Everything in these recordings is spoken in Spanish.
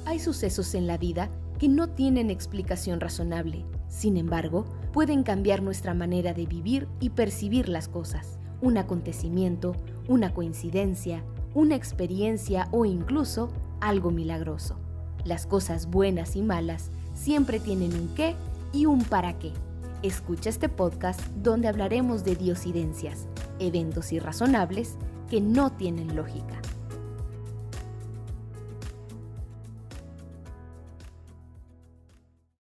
Hay sucesos en la vida que no tienen explicación razonable. Sin embargo, pueden cambiar nuestra manera de vivir y percibir las cosas. Un acontecimiento, una coincidencia, una experiencia o incluso algo milagroso. Las cosas buenas y malas siempre tienen un qué y un para qué. Escucha este podcast donde hablaremos de diosidencias, eventos irrazonables que no tienen lógica.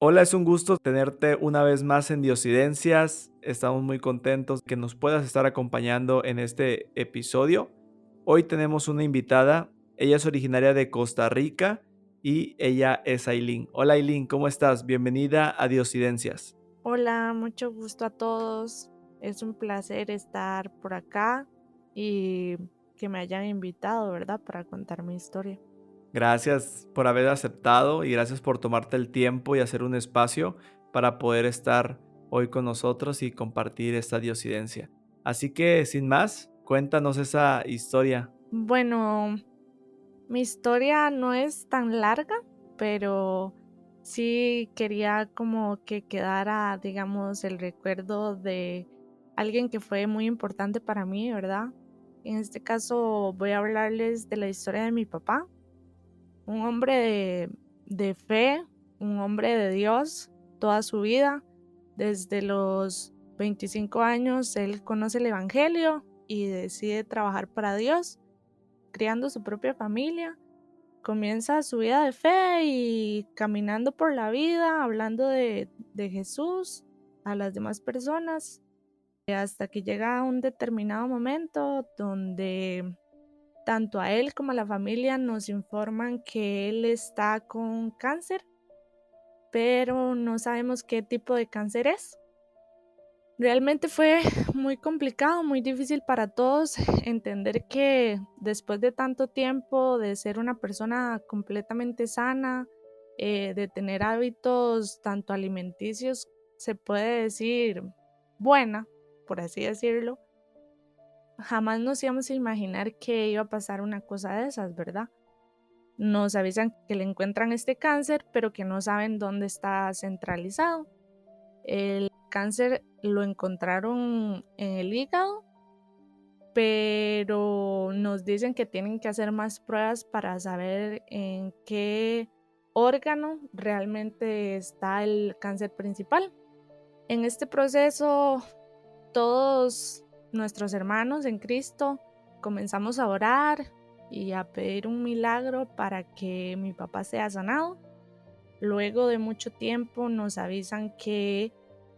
Hola, es un gusto tenerte una vez más en Diosidencias. Estamos muy contentos que nos puedas estar acompañando en este episodio. Hoy tenemos una invitada. Ella es originaria de Costa Rica y ella es Aileen. Hola Aileen, ¿cómo estás? Bienvenida a Diosidencias. Hola, mucho gusto a todos. Es un placer estar por acá y que me hayan invitado, ¿verdad? Para contar mi historia. Gracias por haber aceptado y gracias por tomarte el tiempo y hacer un espacio para poder estar hoy con nosotros y compartir esta diosidencia. Así que, sin más, cuéntanos esa historia. Bueno, mi historia no es tan larga, pero sí quería como que quedara, digamos, el recuerdo de alguien que fue muy importante para mí, ¿verdad? En este caso voy a hablarles de la historia de mi papá. Un hombre de fe, un hombre de Dios toda su vida. Desde los 25 años él conoce el Evangelio y decide trabajar para Dios, criando su propia familia. Comienza su vida de fe y caminando por la vida, hablando de Jesús a las demás personas, hasta que llega a un determinado momento donde tanto a él como a la familia nos informan que él está con cáncer, pero no sabemos qué tipo de cáncer es. Realmente fue muy complicado, muy difícil para todos entender que después de tanto tiempo de ser una persona completamente sana, de tener hábitos tanto alimenticios, se puede decir buena, por así decirlo, jamás nos íbamos a imaginar que iba a pasar una cosa de esas, ¿verdad? Nos avisan que le encuentran este cáncer, pero que no saben dónde está centralizado. El cáncer lo encontraron en el hígado, pero nos dicen que tienen que hacer más pruebas para saber en qué órgano realmente está el cáncer principal. En este proceso, todos nuestros hermanos en Cristo comenzamos a orar y a pedir un milagro para que mi papá sea sanado. Luego de mucho tiempo nos avisan que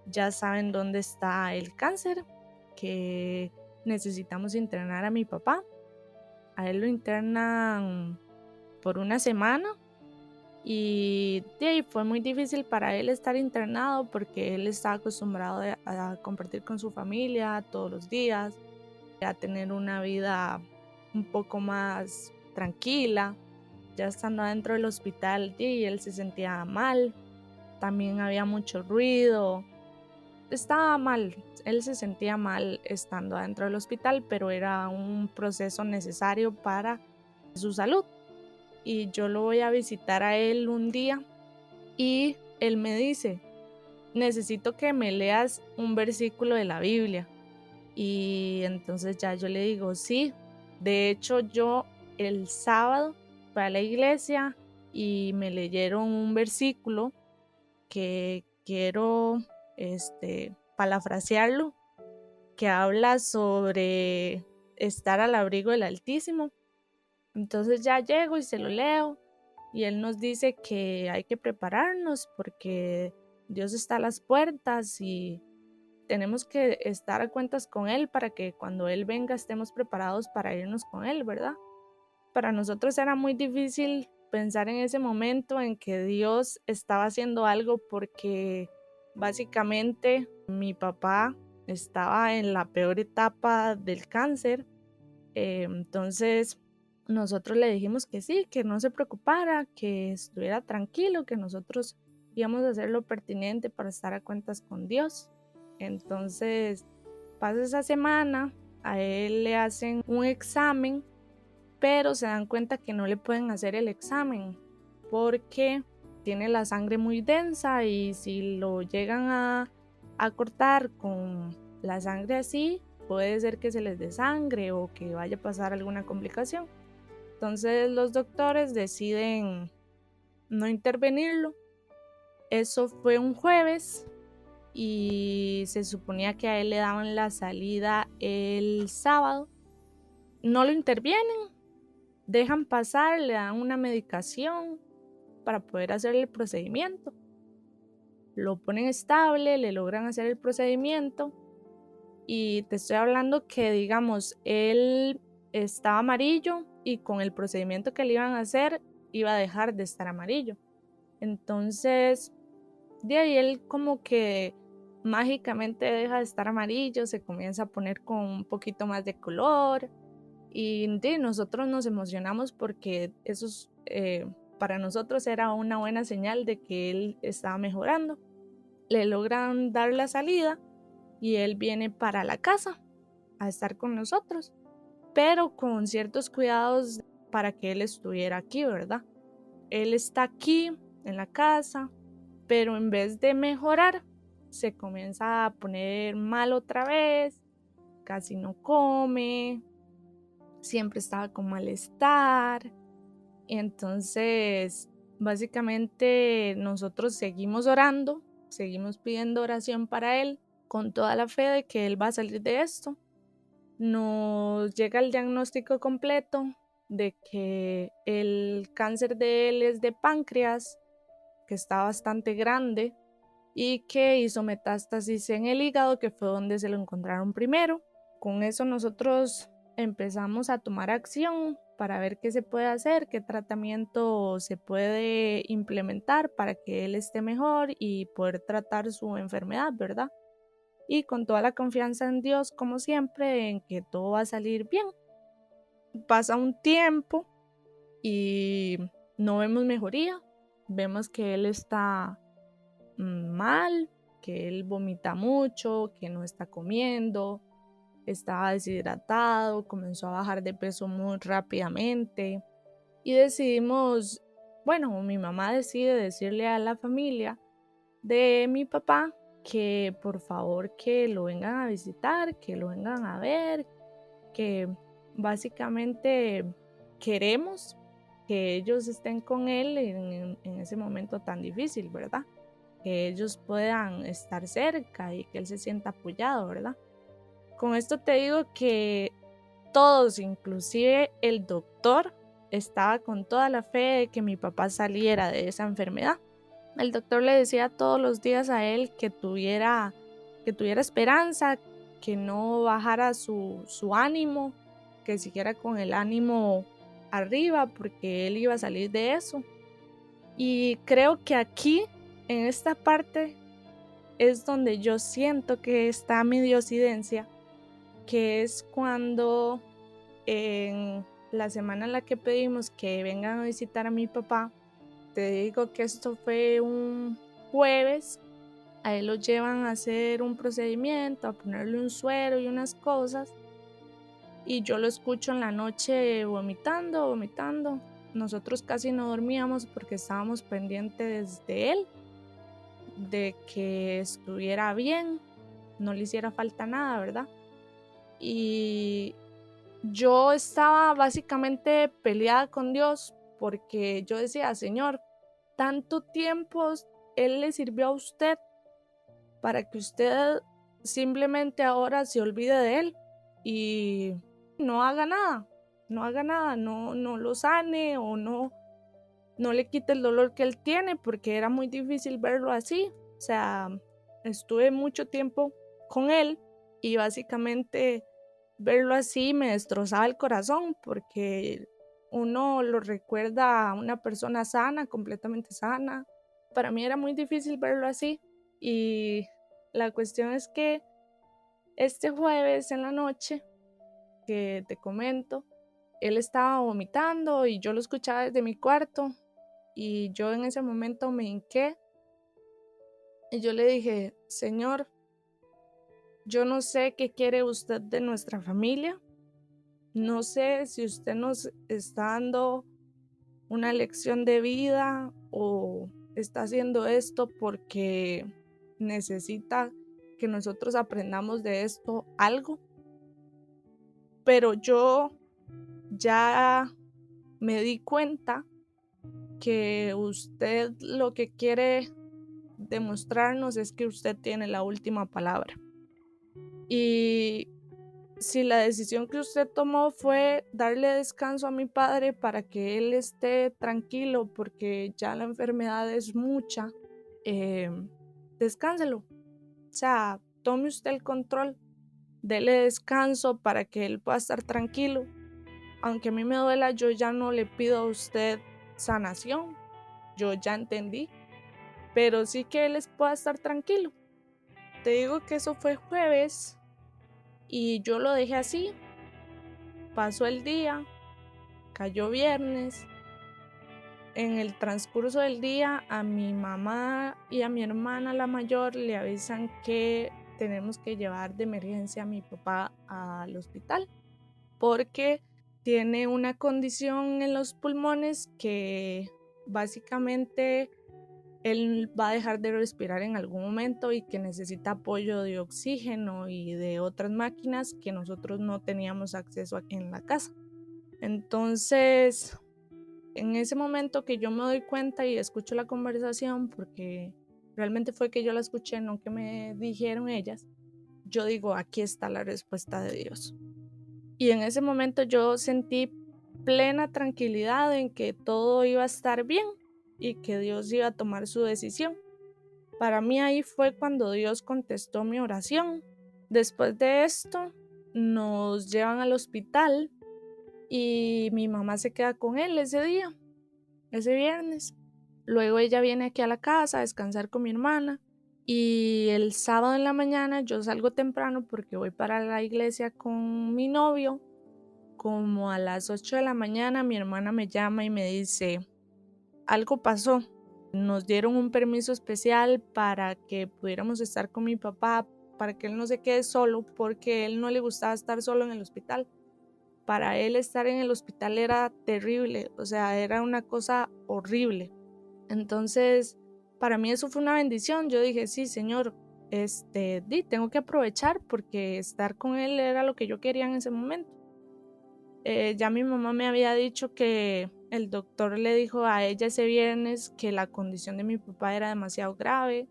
ya saben dónde está el cáncer, que necesitamos internar a mi papá. A él lo internan por una semana y de ahí fue muy difícil para él estar internado porque él está acostumbrado a compartir con su familia todos los días, a tener una vida un poco más tranquila. Ya estando adentro del hospital, y él se sentía mal, también había mucho ruido, estaba mal, él se sentía mal estando adentro del hospital, pero era un proceso necesario para su salud. Y yo lo voy a visitar a él un día y él me dice, necesito que me leas un versículo de la Biblia. Y entonces ya yo le digo, sí, de hecho yo el sábado fui a la iglesia y me leyeron un versículo que quiero parafrasearlo, que habla sobre estar al abrigo del Altísimo. Entonces ya llego y se lo leo y él nos dice que hay que prepararnos porque Dios está a las puertas y tenemos que estar a cuentas con él para que cuando él venga estemos preparados para irnos con él, ¿verdad? Para nosotros era muy difícil pensar en ese momento en que Dios estaba haciendo algo porque básicamente mi papá estaba en la peor etapa del cáncer. Entonces nosotros le dijimos que sí, que no se preocupara, que estuviera tranquilo, que nosotros íbamos a hacer lo pertinente para estar a cuentas con Dios. Entonces pasa esa semana, a él le hacen un examen, pero se dan cuenta que no le pueden hacer el examen porque tiene la sangre muy densa y si lo llegan a cortar con la sangre así, puede ser que se les desangre o que vaya a pasar alguna complicación. Entonces los doctores deciden no intervenirlo. Eso fue un jueves y se suponía que a él le daban la salida el sábado. No lo intervienen, dejan pasar, le dan una medicación para poder hacer el procedimiento. Lo ponen estable, le logran hacer el procedimiento y te estoy hablando que, digamos, él estaba amarillo y con el procedimiento que le iban a hacer iba a dejar de estar amarillo. Entonces, de ahí él como que mágicamente deja de estar amarillo, se comienza a poner con un poquito más de color y nosotros nos emocionamos porque eso para nosotros era una buena señal de que él estaba mejorando. Le logran dar la salida y él viene para la casa a estar con nosotros, pero con ciertos cuidados para que él estuviera aquí, ¿verdad? Él está aquí en la casa, pero en vez de mejorar, se comienza a poner mal otra vez, casi no come, siempre estaba con malestar. Entonces, básicamente nosotros seguimos orando, seguimos pidiendo oración para él, con toda la fe de que él va a salir de esto. Nos llega el diagnóstico completo de que el cáncer de él es de páncreas, que está bastante grande y que hizo metástasis en el hígado, que fue donde se lo encontraron primero. Con eso nosotros empezamos a tomar acción para ver qué se puede hacer, qué tratamiento se puede implementar para que él esté mejor y poder tratar su enfermedad, ¿verdad? Y con toda la confianza en Dios, como siempre, en que todo va a salir bien. Pasa un tiempo y no vemos mejoría, vemos que él está mal, que él vomita mucho, que no está comiendo, estaba deshidratado, comenzó a bajar de peso muy rápidamente y decidimos, bueno, mi mamá decide decirle a la familia de mi papá que por favor que lo vengan a visitar, que lo vengan a ver, que básicamente queremos que ellos estén con él en ese momento tan difícil, ¿verdad? Que ellos puedan estar cerca y que él se sienta apoyado, ¿verdad? Con esto te digo que todos, inclusive el doctor, estaba con toda la fe de que mi papá saliera de esa enfermedad. El doctor le decía todos los días a él que tuviera esperanza, que no bajara su ánimo, que siguiera con el ánimo arriba porque él iba a salir de eso. Y creo que aquí, en esta parte, es donde yo siento que está mi diosidencia, que es cuando en la semana en la que pedimos que vengan a visitar a mi papá, te digo que esto fue un jueves, a él lo llevan a hacer un procedimiento, a ponerle un suero y unas cosas, y yo lo escucho en la noche vomitando. Nosotros casi no dormíamos porque estábamos pendientes de él, de que estuviera bien, no le hiciera falta nada, ¿verdad? Y yo estaba básicamente peleada con Dios porque yo decía, Señor, tanto tiempo Él le sirvió a usted para que usted simplemente ahora se olvide de Él y no haga nada, no lo sane o no le quite el dolor que Él tiene, porque era muy difícil verlo así. O sea, estuve mucho tiempo con Él y básicamente verlo así me destrozaba el corazón porque uno lo recuerda a una persona sana, completamente sana. Para mí era muy difícil verlo así y la cuestión es que este jueves en la noche que te comento, él estaba vomitando y yo lo escuchaba desde mi cuarto y yo en ese momento me hinqué y yo le dije, Señor, yo no sé qué quiere usted de nuestra familia. No sé si usted nos está dando una lección de vida o está haciendo esto porque necesita que nosotros aprendamos de esto algo. Pero yo ya me di cuenta que usted lo que quiere demostrarnos es que usted tiene la última palabra. Y si la decisión que usted tomó fue darle descanso a mi padre para que él esté tranquilo porque ya la enfermedad es mucha, descánselo. O sea, tome usted el control, dele descanso para que él pueda estar tranquilo. Aunque a mí me duela, yo ya no le pido a usted sanación, yo ya entendí, pero sí que él pueda estar tranquilo. Te digo que eso fue jueves y yo lo dejé así. Pasó el día, cayó viernes. En el transcurso del día a mi mamá y a mi hermana la mayor le avisan que tenemos que llevar de emergencia a mi papá al hospital porque tiene una condición en los pulmones que básicamente él va a dejar de respirar en algún momento y que necesita apoyo de oxígeno y de otras máquinas que nosotros no teníamos acceso a en la casa. Entonces, en ese momento que yo me doy cuenta y escucho la conversación, porque realmente fue que yo la escuché, no que me dijeron ellas, yo digo, aquí está la respuesta de Dios. Y en ese momento yo sentí plena tranquilidad en que todo iba a estar bien y que Dios iba a tomar su decisión. Para mí ahí fue cuando Dios contestó mi oración. Después de esto, nos llevan al hospital y mi mamá se queda con él ese día, ese viernes. Luego ella viene aquí a la casa a descansar con mi hermana. Y el sábado en la mañana yo salgo temprano porque voy para la iglesia con mi novio. Como a las 8 de la mañana mi hermana me llama y me dice, algo pasó. Nos dieron un permiso especial para que pudiéramos estar con mi papá, para que él no se quede solo, porque a él no le gustaba estar solo en el hospital. Para él estar en el hospital era terrible, o sea, era una cosa horrible. Entonces, para mí eso fue una bendición. Yo dije, sí, Señor, tengo que aprovechar porque estar con él era lo que yo quería en ese momento. Ya mi mamá me había dicho que el doctor le dijo a ella ese viernes que la condición de mi papá era demasiado grave.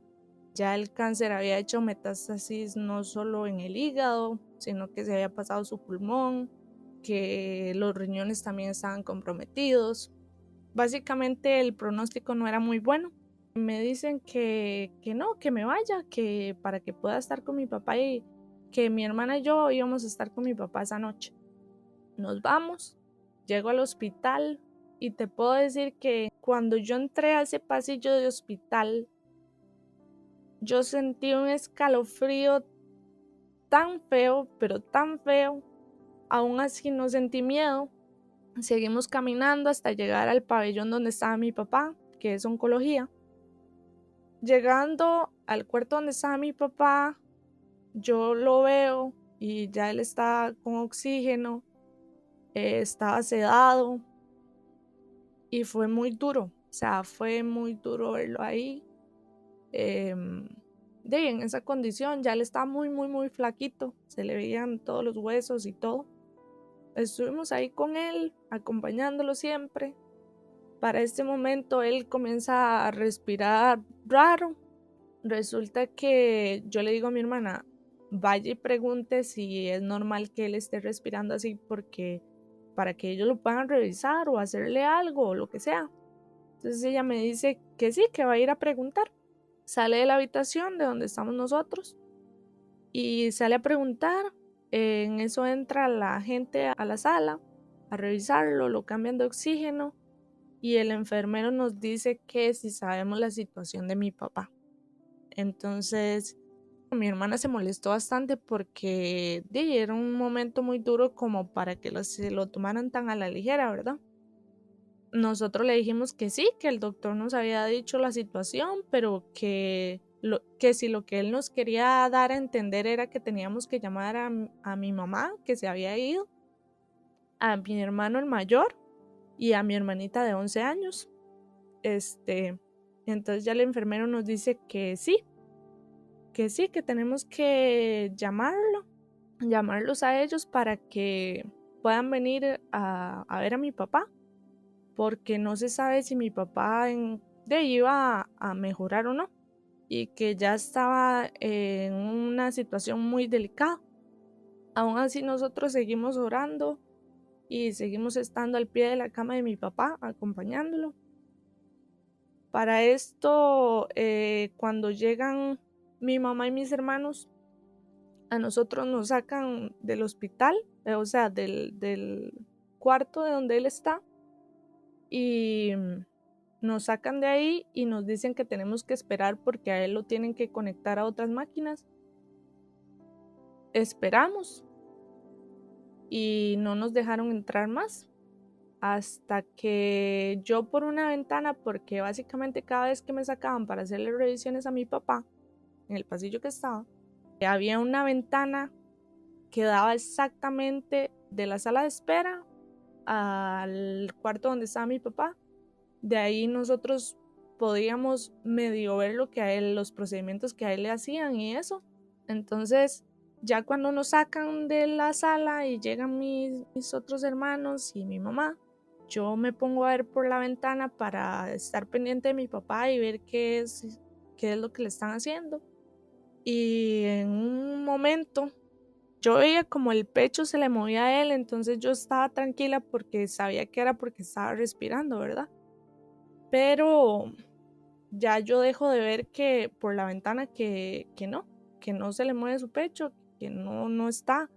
Ya el cáncer había hecho metástasis no solo en el hígado, sino que se había pasado su pulmón, que los riñones también estaban comprometidos. Básicamente el pronóstico no era muy bueno. Me dicen que no, que me vaya, que para que pueda estar con mi papá y que mi hermana y yo íbamos a estar con mi papá esa noche. Nos vamos, llego al hospital y te puedo decir que cuando yo entré a ese pasillo de hospital, yo sentí un escalofrío tan feo, pero tan feo. Aún así no sentí miedo. Seguimos caminando hasta llegar al pabellón donde estaba mi papá, que es oncología. Llegando al cuarto donde estaba mi papá, yo lo veo y ya él está con oxígeno, estaba sedado y fue muy duro, o sea, fue muy duro verlo ahí. En esa condición ya él estaba muy, muy, muy flaquito, se le veían todos los huesos y todo. Estuvimos ahí con él, acompañándolo siempre. Para este momento él comienza a respirar raro. Resulta que yo le digo a mi hermana, vaya y pregunte si es normal que él esté respirando así porque para que ellos lo puedan revisar o hacerle algo o lo que sea. Entonces ella me dice que sí, que va a ir a preguntar. Sale de la habitación de donde estamos nosotros y sale a preguntar. En eso entra la gente a la sala a revisarlo, lo cambian de oxígeno y el enfermero nos dice que si sabemos la situación de mi papá. Entonces mi hermana se molestó bastante porque era un momento muy duro como para que se lo tomaran tan a la ligera, ¿verdad? Nosotros le dijimos que sí, que el doctor nos había dicho la situación, pero que si lo que él nos quería dar a entender era que teníamos que llamar a mi mamá, que se había ido, a mi hermano el mayor y a mi hermanita de 11 años. Entonces ya el enfermero nos dice que sí, que tenemos que llamarlos a ellos para que puedan venir a ver a mi papá, porque no se sabe si mi papá iba a mejorar o no, y que ya estaba en una situación muy delicada. Aún así nosotros seguimos orando y seguimos estando al pie de la cama de mi papá, acompañándolo. Para esto, cuando llegan mi mamá y mis hermanos, a nosotros nos sacan del hospital, o sea, del cuarto de donde él está, y nos sacan de ahí y nos dicen que tenemos que esperar porque a él lo tienen que conectar a otras máquinas. Esperamos y no nos dejaron entrar más hasta que yo, por una ventana, porque básicamente cada vez que me sacaban para hacerle revisiones a mi papá en el pasillo que estaba, había una ventana que daba exactamente de la sala de espera al cuarto donde estaba mi papá. De ahí nosotros podíamos medio ver lo que a él, los procedimientos que a él le hacían y eso. Entonces, ya cuando nos sacan de la sala y llegan mis otros hermanos y mi mamá, yo me pongo a ver por la ventana para estar pendiente de mi papá y ver qué es lo que le están haciendo. Y en un momento yo veía como el pecho se le movía a él, entonces yo estaba tranquila porque sabía que era porque estaba respirando, ¿verdad? Pero ya yo dejo de ver que por la ventana que no se le mueve su pecho, que no está.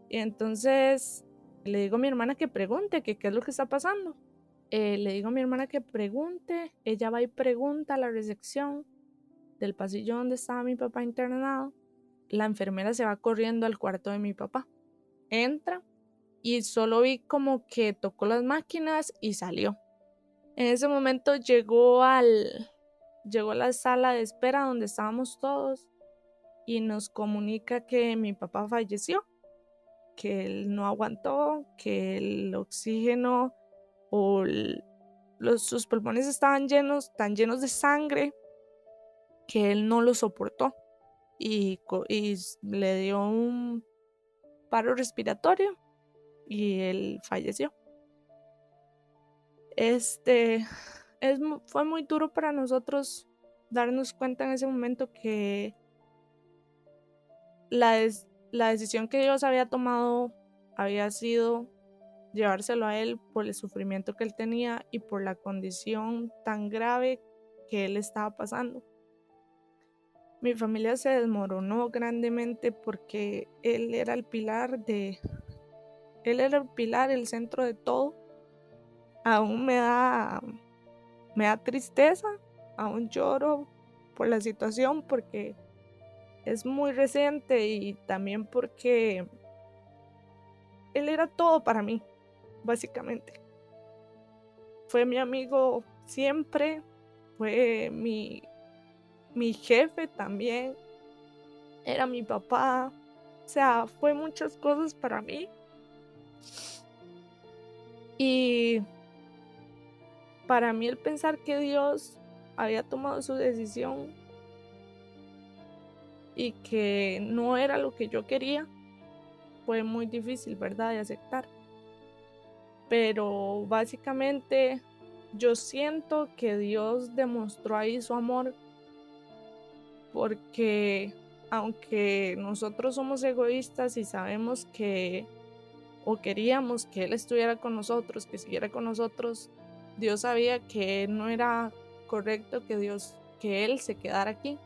Y entonces le digo a mi hermana que pregunte que qué es lo que está pasando. Le digo a mi hermana que pregunte, ella va y pregunta a la recepción del pasillo donde estaba mi papá internado. La enfermera se va corriendo al cuarto de mi papá. Entra y solo vi como que tocó las máquinas y salió. En ese momento llegó a la sala de espera donde estábamos todos y nos comunica que mi papá falleció, que él no aguantó, que el oxígeno o sus pulmones estaban tan llenos de sangre que él no lo soportó y le dio un paro respiratorio y él falleció. Fue muy duro para nosotros darnos cuenta en ese momento que la decisión que Dios había tomado había sido llevárselo a él por el sufrimiento que él tenía y por la condición tan grave que él estaba pasando. Mi familia se desmoronó grandemente porque él era el pilar, el centro de todo. Aún me da tristeza, aún lloro por la situación porque es muy reciente y también porque él era todo para mí, básicamente. Fue mi amigo siempre, fue mi jefe también, era mi papá, o sea, fue muchas cosas para mí. Y para mí el pensar que Dios había tomado su decisión y que no era lo que yo quería, fue muy difícil, ¿verdad?, de aceptar. Pero básicamente yo siento que Dios demostró ahí su amor, porque aunque nosotros somos egoístas y sabemos que o queríamos que Él estuviera con nosotros, que siguiera con nosotros, Dios sabía que no era correcto que Él se quedara aquí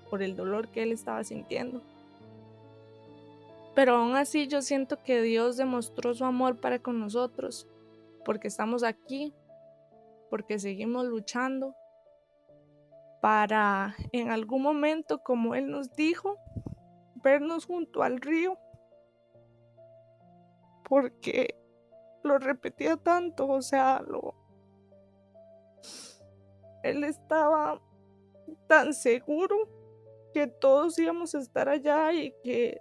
por el dolor que Él estaba sintiendo. Pero aún así yo siento que Dios demostró su amor para con nosotros, porque estamos aquí, porque seguimos luchando, para en algún momento, como Él nos dijo, vernos junto al río, porque lo repetía tanto, o sea, Él estaba tan seguro que todos íbamos a estar allá y que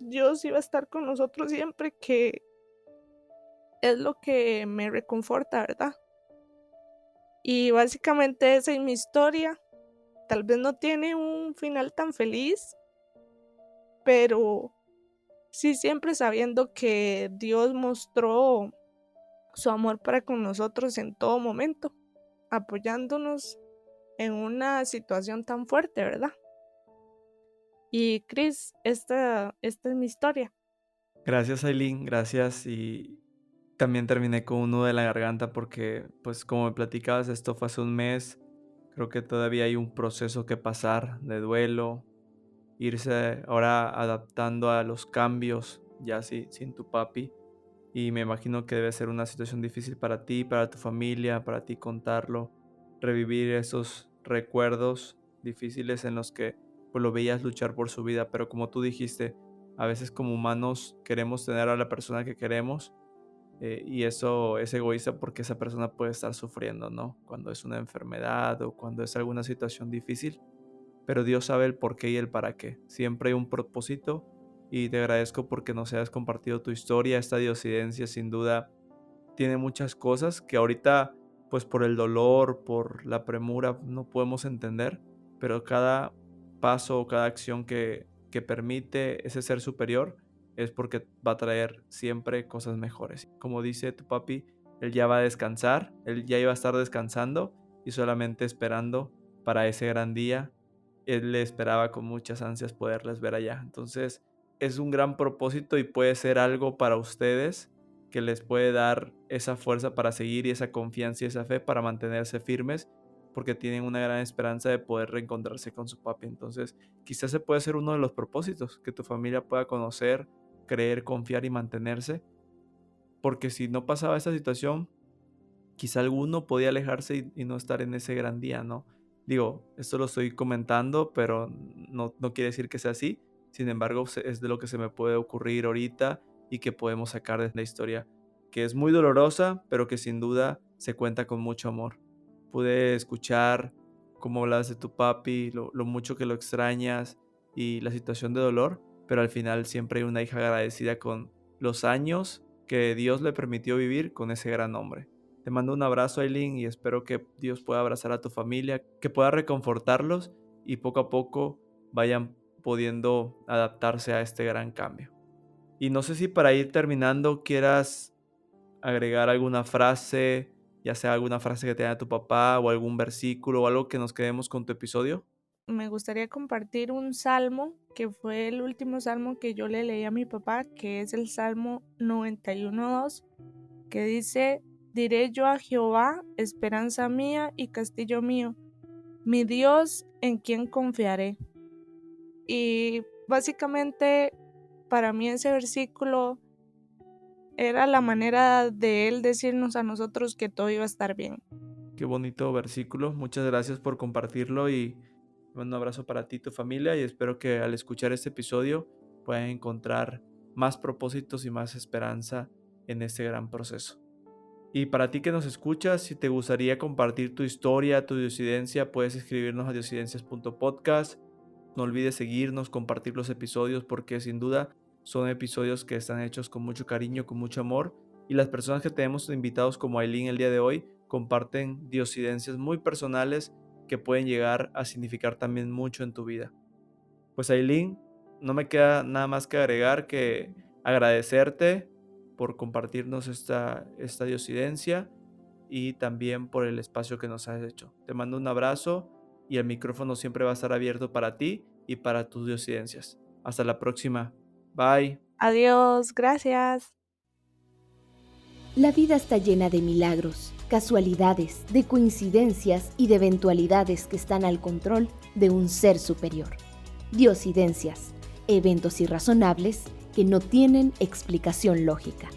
Dios iba a estar con nosotros siempre, que es lo que me reconforta, ¿verdad? Y básicamente esa es mi historia. Tal vez no tiene un final tan feliz, pero sí siempre sabiendo que Dios mostró su amor para con nosotros en todo momento, apoyándonos en una situación tan fuerte, ¿verdad? Y Chris, esta es mi historia. Gracias, Aileen, gracias. Y también terminé con un nudo de la garganta porque, pues como me platicabas, esto fue hace un mes. Creo que todavía hay un proceso que pasar de duelo, irse ahora adaptando a los cambios, ya sin tu papi. Y me imagino que debe ser una situación difícil para ti, para tu familia, para ti contarlo, revivir esos recuerdos difíciles en los que pues, lo veías luchar por su vida. Pero como tú dijiste, a veces como humanos queremos tener a la persona que queremos, y eso es egoísta porque esa persona puede estar sufriendo, ¿no? Cuando es una enfermedad o cuando es alguna situación difícil. Pero Dios sabe el por qué y el para qué. Siempre hay un propósito y te agradezco porque nos hayas compartido tu historia. Esta diosidencia sin duda tiene muchas cosas que ahorita, pues por el dolor, por la premura, no podemos entender, pero cada paso o cada acción que permite ese ser superior es porque va a traer siempre cosas mejores. Como dice tu papi, él ya va a descansar, él ya iba a estar descansando y solamente esperando para ese gran día. Él le esperaba con muchas ansias poderles ver allá. Entonces es un gran propósito y puede ser algo para ustedes que les puede dar esa fuerza para seguir y esa confianza y esa fe para mantenerse firmes porque tienen una gran esperanza de poder reencontrarse con su papi. Entonces quizás ese puede ser uno de los propósitos, que tu familia pueda conocer, creer, confiar y mantenerse, porque si no pasaba esta situación, quizá alguno podía alejarse y no estar en ese gran día, ¿no? Digo, esto lo estoy comentando, pero no quiere decir que sea así. Sin embargo, es de lo que se me puede ocurrir ahorita y que podemos sacar de la historia, que es muy dolorosa, pero que sin duda se cuenta con mucho amor. Pude escuchar cómo hablas de tu papi, lo mucho que lo extrañas y la situación de dolor, pero al final siempre hay una hija agradecida con los años que Dios le permitió vivir con ese gran hombre. Te mando un abrazo, Aileen, y espero que Dios pueda abrazar a tu familia, que pueda reconfortarlos y poco a poco vayan pudiendo adaptarse a este gran cambio. Y no sé si para ir terminando quieras agregar alguna frase, ya sea alguna frase que tenga tu papá o algún versículo o algo que nos quedemos con tu episodio. Me gustaría compartir un salmo que fue el último salmo que yo le leí a mi papá, que es el Salmo 91:2, que dice: diré yo a Jehová, esperanza mía y castillo mío, mi Dios en quien confiaré. Y básicamente para mí ese versículo era la manera de él decirnos a nosotros que todo iba a estar bien. Qué bonito versículo, muchas gracias por compartirlo y un abrazo para ti y tu familia y espero que al escuchar este episodio puedan encontrar más propósitos y más esperanza en este gran proceso. Y para ti que nos escuchas, si te gustaría compartir tu historia, tu diosidencia, puedes escribirnos a diosidencias.podcast. No olvides seguirnos, compartir los episodios porque sin duda son episodios que están hechos con mucho cariño, con mucho amor. Y las personas que tenemos invitados como Aileen el día de hoy comparten diosidencias muy personales que pueden llegar a significar también mucho en tu vida. Pues Aileen, no me queda nada más que agregar que agradecerte por compartirnos esta diosidencia y también por el espacio que nos has hecho. Te mando un abrazo y el micrófono siempre va a estar abierto para ti y para tus diosidencias. Hasta la próxima. Bye. Adiós, gracias. La vida está llena de milagros, casualidades, de coincidencias y de eventualidades que están al control de un ser superior. Diosidencias, eventos irrazonables que no tienen explicación lógica.